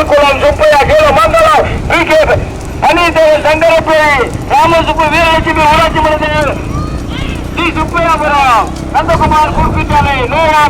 மேல்குளம் சுப்பையா கீழமங்கலம் அணிதேவன் சங்கரப்பேரி ராமசுப்பு வீரலட்சுமி ஊராட்சி மன்ற டி சுப்பையாபுரம் நந்தகுமார் குறுக்குச்சாலை நோவா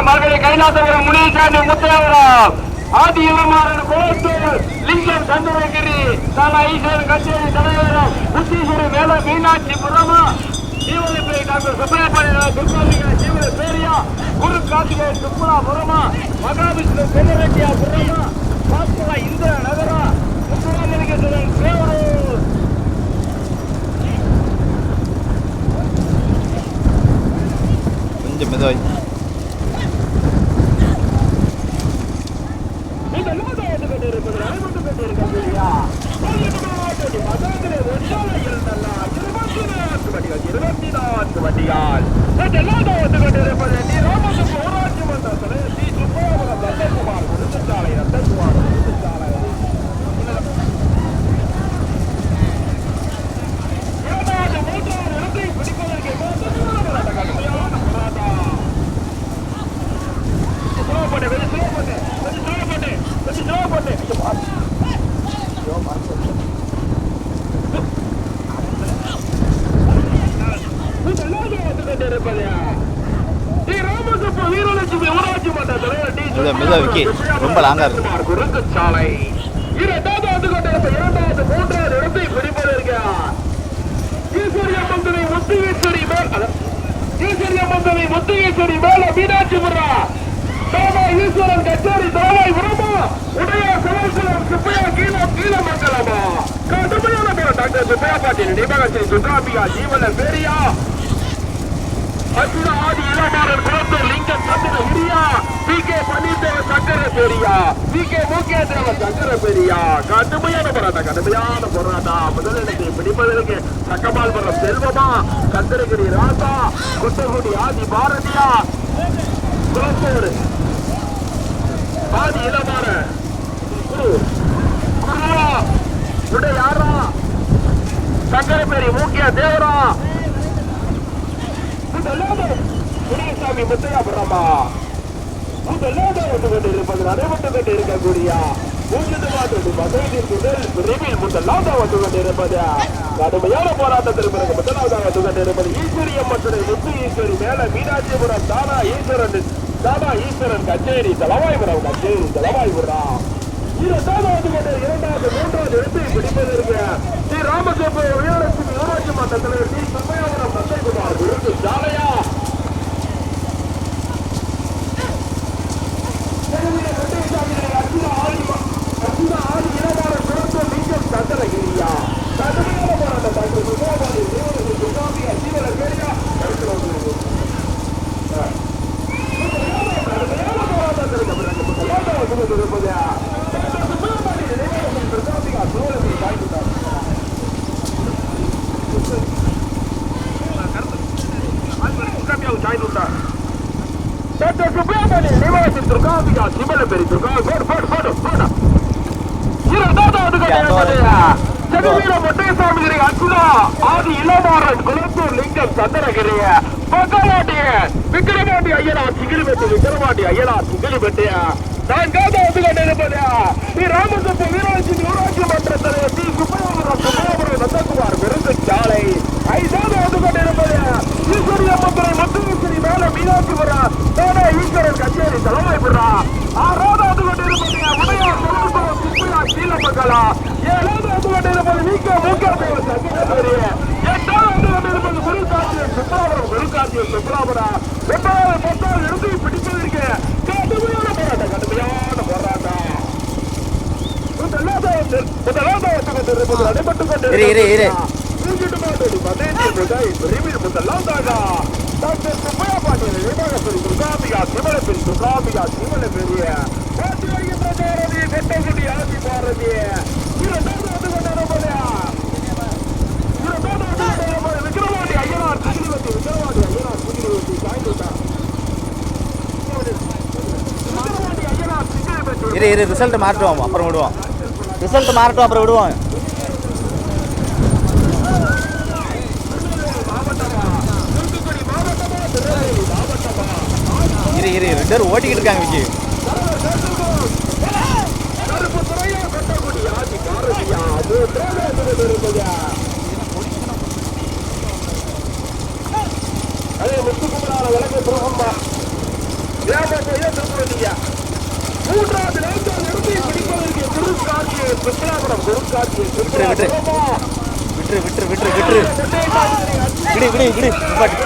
மரகடை கைலாசபுரம் முனிசாமி முத்தையாபுரம் ஆதி இளமாறன் கோட்டூர் லிங்கம் சந்திரகிரி சாலா ஈஸ்வரன் கச்சேரி தலைவரம் முத்தீஸ்வரி மேல மீனாட்சி புறமா ஜீவனப்பேரி டாக்டர் சுப்பிரமணிய துர்காம்பிகா ஜீவன பேரியா குரு கார்த்திகை சுப்புலா புறமா மகாவிஷ்ணு பெருரெட்டியா புறமா பாஸ்கரா இந்திரா நகரா முத்துராமலிங்கேஸ்வரன் சேவரூர் கொஞ்சம் மெதுவாய் வண்டியால் ஊராட்சி மன்ற தலைவர் டி சுப்பையாபுரம் நந்தகுமார் குருசாலை இரண்டாவது மூன்றாவது இடத்தை பிடிப்பதற்கு கடுமையான போராட்டம். ரொம்ப லாங்கா இருக்கு. குறுக்குச்சாலை இரண்டாவது வந்து கொண்டிருந்த இரண்டாவது மூன்றாவது இடத்தை பிடிப்பதற்கு ஈஸ்வரியம்மன் முத்துகேஸ்வரி மேல் ஈஸ்வரியம்மன் முத்துகேஸ்வரி மேல மீனாட்சிபுரா தாமா ஈஸ்வரன் கச்சேரி தாவாய் உரமா உடைய சமஸ்கரம் சுப்பையா கீழமங்கலமா கடுமையான பேர் டாக்டர் சுப்பையா பாட்டில் நிபகத்தில் சுத்ராபிகா ஜீவன பேரியா அசுர ஆதி இளமாறன் குளத்தூர் லிங்கம் சந்திர ஹிரியா பி கே பன்னீர்தேவ சங்கர பேரியா பி கே மூகேந்திரவ சங்கர பேரியா கடுமையான போராட்டம் முதலிடத்தை பிடிப்பதற்கு சக்கமால்புரம் செல்வமா சந்திரகிரி ராசா குட்டகுடி ஆதி பாரதியா குளத்தூர் ஆதி இளமாறன் உடையாரா சங்கர பேரி மூக்கிய தேவரா முனியசாமி முத்தையாபுரமா முதலாவது வந்து கொண்டிருப்பது நடைபெற்று கொண்டு இருக்கக்கூடிய முதலாவது வந்து கொண்டிருப்பது கடுமையான போராட்டத்தில் பிறகு முதலாவதாக வந்து கொண்டிருப்பது ஈஸ்வரியம் மற்றும் முத்து ஈஸ்வரி மேல மீனாட்சிபுரம் தானா ஈஸ்வரன் கச்சேரி தலவாய்புரம் இரண்டாவது வந்து கொண்டு இரண்டாவது மூன்றாவது இடத்தை பிடிப்பதற்கு ஸ்ரீ ராமசுப்பு வீரலட்சுமி ஊராட்சி மன்ற தலைவர் டி சுப்பையாபுரம் நந்தகுமார் குருக்கு சாலையா சந்திரகிரியா கடுமையான போராட்டம் டாக்டர் சுப்பிரமணிய ஜீவன பேரியா துர்காபிகா சிவல பேரி மொட்டைசாமி அச்சுதா ஆதி இளமாறன் குளத்தூர் லிங்கம் சந்திரகிரிய விக்கிரமாண்டி ஐயனார் சிகிரிபெட்டு சிகிரிபெட்டிய நான்காவது வந்து கொண்டிருப்பது ஸ்ரீ ராமசுப்பு வீரலட்சுமி ஊராட்சி மன்ற தலைவர் டி சுப்பையாபுரம் நந்தகுமார் விருதுச்சாலை ஐந்தாவது வந்து கொண்டிருப்பது ஈஸ்வரியம்மன் முத்துகேஸ்வரி மேல மீனாட்சிபுரா தானா ஈஸ்வரன் கச்சேரி தலைவாய்புரா ஆறாவது கொண்டிருப்பது உடையார் சமஸ்கரம் சுப்பையா கீழமங்கலா ஏழாவது வந்து கொண்டிருப்பது நீக்க மூக்காதேவ சங்கரபேரி எட்டாவது வந்து கொண்டிருப்பது குருகார்த்திய சுப்ராபுரா எட்டாவது பத்தாவது இருந்து பிடிப்பதற்கு கடுமையான போராட்டம் நடைபெற்றுக் கொண்டிருக்கிறது டாக்டர் சுப்பையா பாட்டியல் நிர்வாகத்தில் துர்காம்பிகா சிவல பெரிய கொட்டகுடி ஆதி பாரதி விக்ரவாண்டி ஐயனார் ரிசல்ட் மாட்டுவோம் அப்புறம் விடுவோம் அப்புறம் விடுவோம். ரெண்டு பேரும் ஓட்டிக்கிட்டு இருக்காங்க விக்கி. விட்டுரு விட்டுரு விட்டுரு விட்டுரு விட்டுரு விடு விடு விடு நிப்பாட்டு.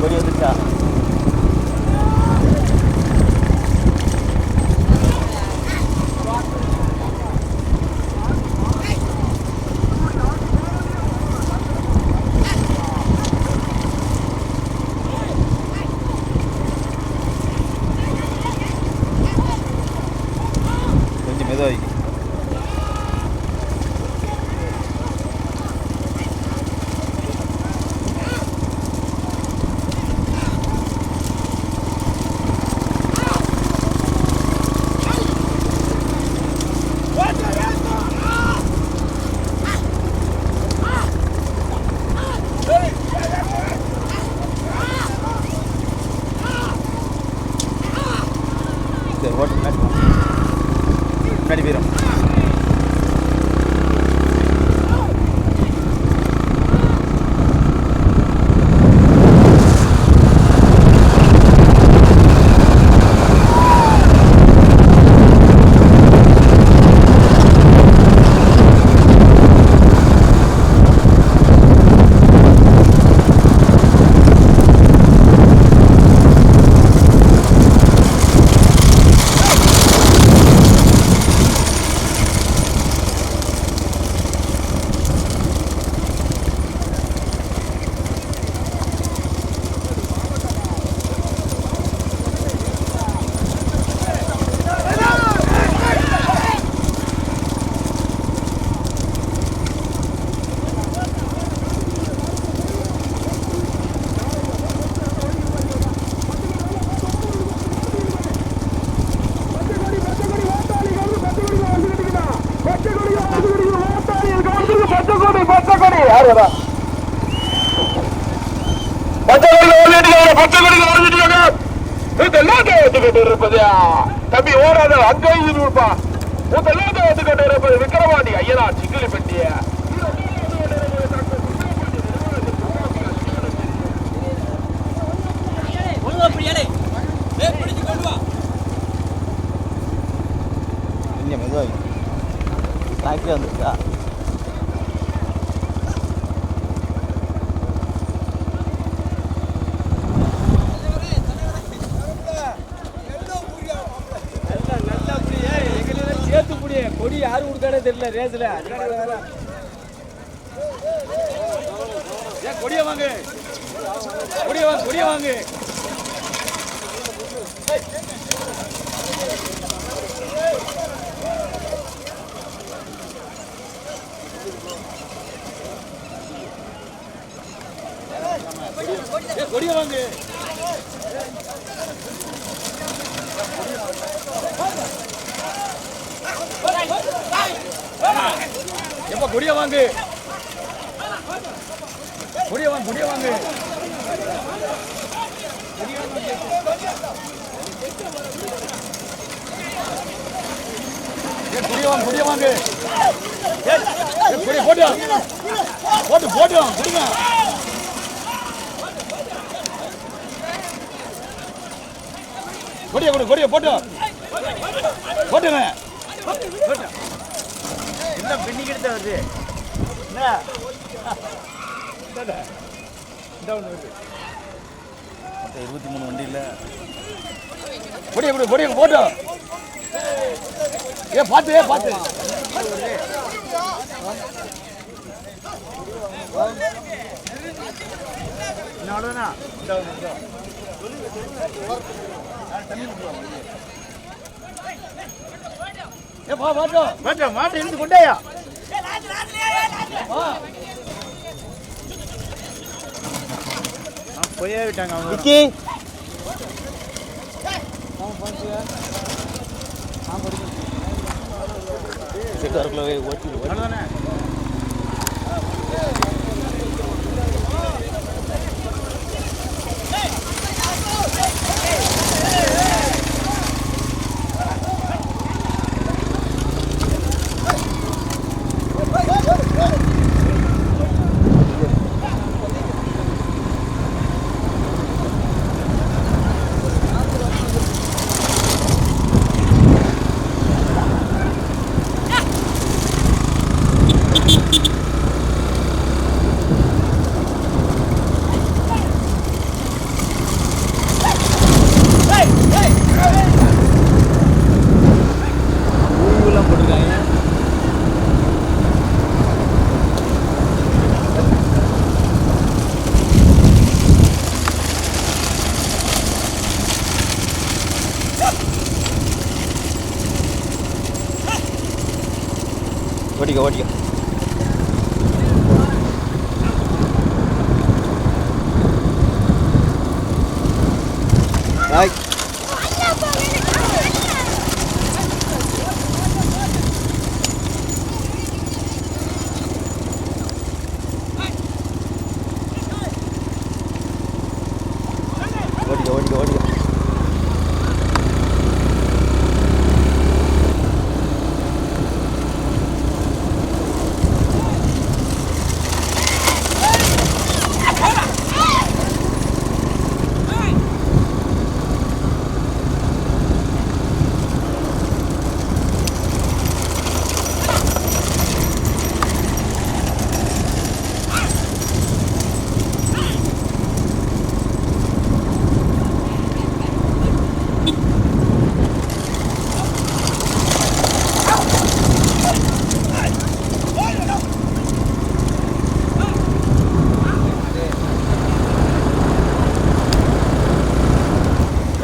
கொடி வந்துச்சா? கொஞ்சம் மெதுவாகி சரி ஓட்டு முன்னாடி போயிடும். தம்பி ஓடாத அங்கேயும் இருப்பா ஒத்துக்கிட்டு இருப்பது விக்கிரவாணி ஐயனா சிக்கிலி பெட்டிய கொஞ்சம் மெதுவாகி டிராக்டர் வந்துருக்கா? கொடி யாரு கொடுத்தானே தெரியல ரேஸ்ல. கொடிய வாங்க கொடிய வாங்க கொடிய வாங்க. கொடிய வாங்க எப்ப கொடிய வாங்க கொடிய வாங்க கொடிய வாங்க கொடிய வாங்க கொடிய போட்டு போட்டு போட்டு கொடுங்க. கொடிய கொடு கொடிய போட்டு போட்டுங்க. வருது என்ன இந்த ஒன்று வருது 23 வண்டி இல்லை பொடிய போட்டோம் பார்த்து அவ்வளோதானா மாட்டை இருந்து கொண்டாயா போயே விட்டாங்க அவங்க அவ்வளோதானே ஓட்டிக்க பாய் ஓட்டிக்க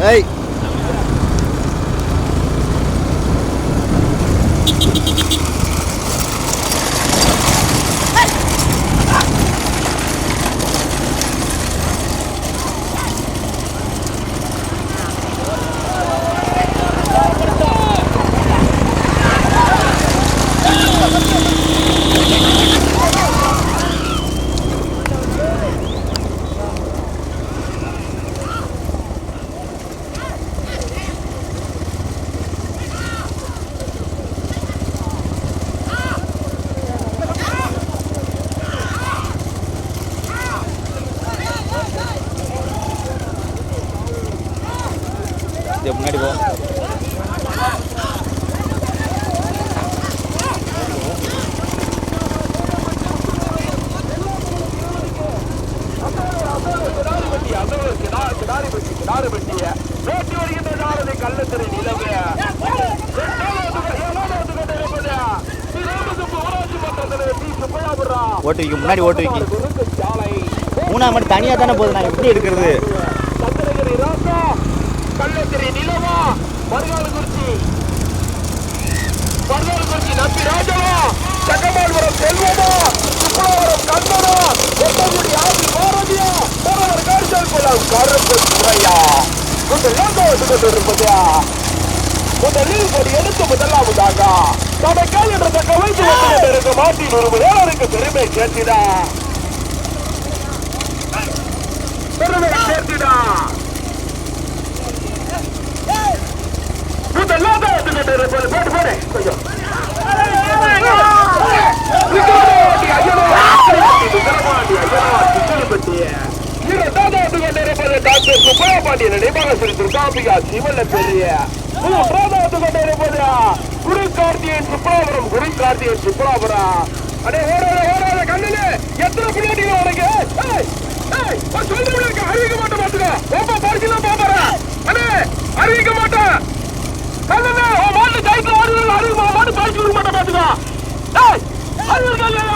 ஏய் முன்னாடி போ கள்ளத்திரை நிலவு ஓட்டு வைக்க முன்னாடி ஓட்டு வைக்க மூணாவது மட்டும் தனியாக தானே போகுது நான் எப்படி எடுக்கிறது கள்ளத்திரை நிலவா மருகாலக்குறிச்சி நம்பி ராஜவா சக்கமால்புரம் செல்வமா சுப்பராவரம் கண்ணனா ஒட்டகுடி ஆதி பாரதியா போறவர் காரிசல் குளம் கருப்பு துறையா முதலில் ஒரு எடுத்து முதலாவதாக தனக்கால் என்ற தக்க வைத்து கொண்டிருக்க மாட்டின் ஒரு வேளருக்கு பெருமை சேர்த்திடா முதலாக எடுத்துக்கிட்டு போட்டு போடு கொஞ்சம் டாக்டர் சுப்பராபாண்டியன் நினைவாக சிரித்திரு காம்பிகா சிவல்ல பெரிய மூன்றாவது கொண்டிருப்பது குரு கார்த்தியன் சுப்பராபுரம் அடே ஓடாத கண்ணனே எத்தனை பிள்ளைங்க உனக்கு சொல்ல அறிவிக்க மாட்டேன் பாத்துக்கோ ரொம்ப படிச்சுதான் பாப்பாரா அடே அறிவிக்க மாட்டேன் கண்ணனே உன் மாட்டு கைக்கு ஓடுறது அறிவிக்க மாட்டு படிச்சு விட மாட்டேன் பாத்துக்கோ அறிவிக்கா இல்லையா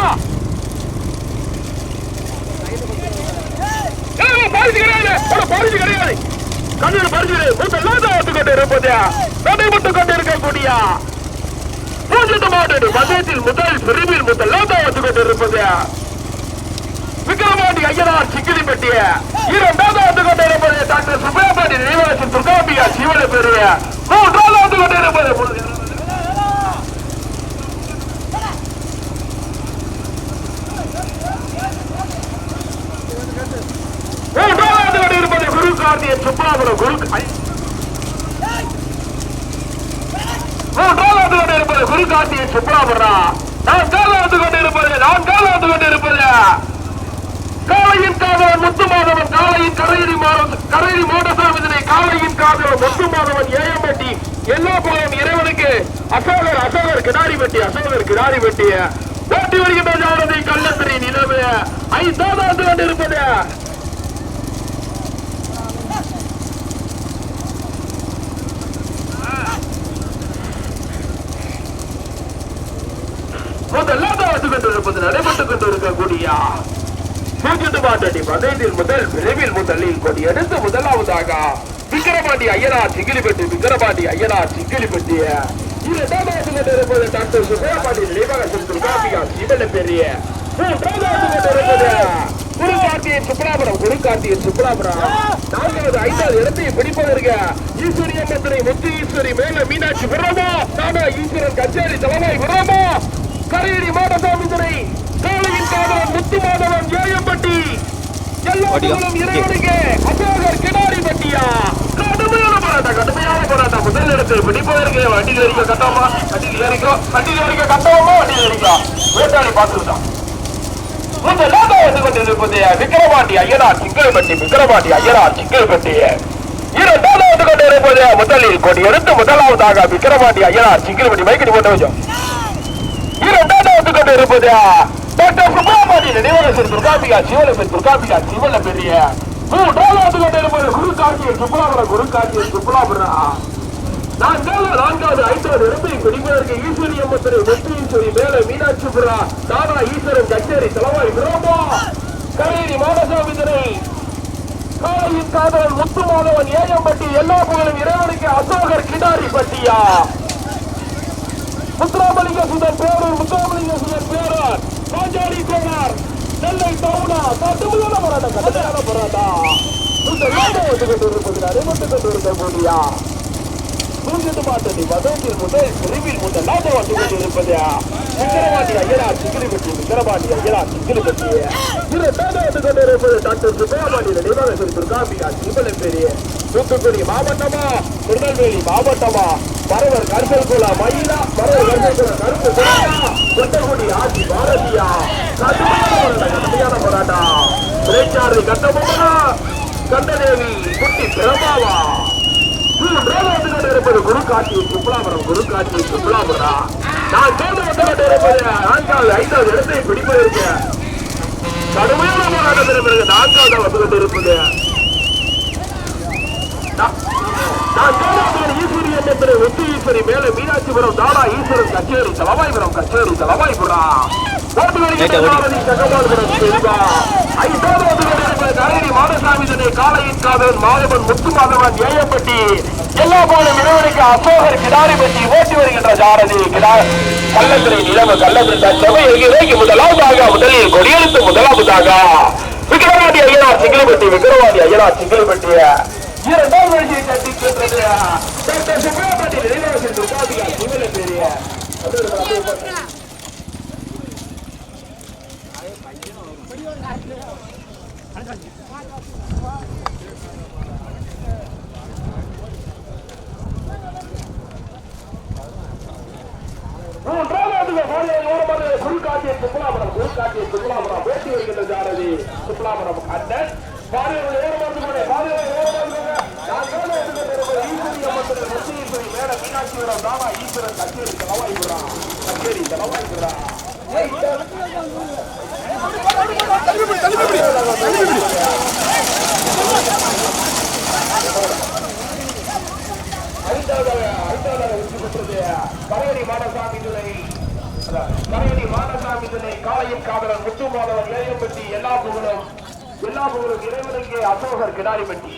பரிசு கிடையாது பரிசு கிடையாது கண்ணன் பரிசு முதல்ல கொண்டு இருப்பதா நடை மட்டும் கொண்டு இருக்கக்கூடிய பந்தயத்தில் முதல் பிரிவில் முதலாவது கொண்டு இருப்பது விக்ரமாண்டி ஐயனார் சிக்கிலிப்பட்டிய இரண்டாவது கொண்டு இருப்பது டாக்டர் சுப்பிரமணிய நினைவாசன் துர்காம்பிகா சிவனை பெறுவ மூன்றாவது கொண்டு இருப்பது மூன்றாவது கொண்டு இருப்பது குரு கார்த்தியன் சுப்ராபுரம் மூன்றாவது கொண்டு இருப்பது குரு கார்த்தியன் சுப்ராபுரம் நான்காவது கொண்டு இருப்பது காளையின் காதவன் முத்துமாதவன் காளையின் கரையடி மோட்டசாமிதனை காளையின் காதவன் முத்துமாதவன் ஏஎம்பட்டி எல்லா போலும் இறைவனுக்கு அசோகர் கிடாரிப்பட்டி ஓட்டி வருகின்ற ஜானதை கள்ளத்திரை நிலவு ஐந்தாவது கொண்டு இருப்பது முதலாவது கொண்டிருப்பது நடைபெற்றுக் கொண்டிருக்கக்கூடிய பந்தயத்தில் முதல் விரைவில் முதலில் கொடி எடுத்து முதலாவதாக விக்கிரமாண்டி ஐயனார் சிங்கிலிப்பட்டி இரண்டாவது கொண்டிருப்பது டாக்டர் சுப்பிரமணிய நினைவாசன் துர்காம்பிகா சிவன பெரிய மூன்றாவது கொண்டிருப்பது குரு கார்த்தியன் சுப்ராபுரம் நான்காவது ஐந்தாவது இடத்தை பிடிப்பதற்கு ஈஸ்வரி அம்மனை முத்து ஈஸ்வரி மேல மீனாட்சி விரமா தானா ஈஸ்வரன் கச்சேரி தலைமை விரமா கரையடி மாடசாமிதுரை காளையின் காதலன் முத்துமாதவன் ஏஎம்பட்டி எல்லாரும் இறைவனுக்கு அசோகர் கிடாரிப்பட்டியா கடுமையான போராட்டம் முதல் இடத்தில் பிடிப்பதற்கு வண்டியில் இருக்க கட்டாமா வண்டியில் இருக்க கட்டாமா வண்டியில் இருக்கா வேட்டாளி பார்த்துருந்தான் முதலாவது கொண்டிருப்பது விக்கிரமாண்டி ஐயனார் சிங்கிலிப்பட்டி இரண்டாவது கொண்டிருப்பது முதலில் கொடி எடுத்து முதலாவதாக விக்கிரமாண்டி ஐயனார் சிங்கிலிப்பட்டி மைக்கடி போட்டு வச்சோம் இரண்டாவது கொண்டு இருப்பது டாக்டர் சுப்பிரமணிய நினைவாசன் துர்காம்பிகா சிவன பெரிய மூன்றாவது கொண்டு இருப்பது குரு கார்த்தியன் சுப்ராபுரம் நான்காவது ஐந்தாவது இடத்தை பிடிப்பதற்கு ஈஸ்வரி அம்மனை முத்து ஈஸ்வரி மேல மீனாட்சிபுரா தானா ஈஸ்வரன் கச்சேரி தலைவாய் விரோமா கரையடி மாடசாமிதனை காளையின் காதலன் முத்துமாதவன் ஏஎம்பட்டி எல்லா புகழும் இறைவனுக்கு அசோகர் கிடாரிப்பட்டியா முத்துராமலிங்க சுதன் பேரூர் பாஞ்சாலி கோனார் நெல்லை டவுனா கடுமையான போராட்டம் கொண்டிருப்பது மூன்று மாட்டடி பதத்தில் முதல் பிரிவில் முதலாவது வந்து கொண்டிருப்பது விக்கிரமாண்டி ஐயனார் சிங்கிலிப்பட்டி இரண்டாவது கொண்டிருப்பது டாக்டர் சுப்பிரமணிய நினைவாசன் துர்காம்பிகா சிவன பெரிய தூத்துக்குடி மாவட்டமா திருநெல்வேலி மாவட்டமா பரவர் கருப்பல்குளா மயிலா கருப்பு கொட்டகுடி ஆட்சி பாரதியா கடுமையான போராட்டம் திரைச்சாரதி கட்டபொம்மனா கண்டதேவி குட்டி பிரமாவா மூன்றாவது கொண்டிருப்பது குரு கார்த்தியன் சுப்ராபுரம் நான்காவது ஐந்தாவது இடத்தை பிடிப்பதற்கு கடுமையான போராட்டத்திற்கு பிறகு நான்காவது வந்து கொண்டிருப்பது ஈஸ்வரி அம்மனை முத்து ஈஸ்வரி மேல மீனாட்சிபுரம் தானா ஈஸ்வரன் கச்சேரி தலைவாய்புரம் கரையடி மாடசாமிதனை காளையின் காதலன் மாதவன் முத்துமாதவன் ஏஎம்பட்டி எல்லா போலும் இறைவனுக்கு அசோகர் கிடாரிப்பட்டி ஓட்டி வருகின்ற சாரதி கள்ளத்திரை நிலவு கள்ளத்திற்கு முதலில் கொடியெடுத்து முதலாவதாக விக்கிரமாண்டி ஐயனார் சிங்கிலிப்பட்டி இரண்டாவது வரிசையை கட்டி சென்றது டாக்டர் சுப்பிரமணிய நினைவாசன் துர்காம்பிகா சிவன பெரிய சுப்லாபுரம் பேட்டி வருகின்ற ஜாரதி சுப்லாபுரம் கண்ணன் மீனாட்சிபுரம் தானா ஈஸ்வரன் கச்சேரி தலைவாய்புரா காலையின் காதலன் முத்து மாதவன் ஏயம்பட்டி எல்லா புகழும் இறைவனுக்கு அசோகர் கிடாரிப்பட்டி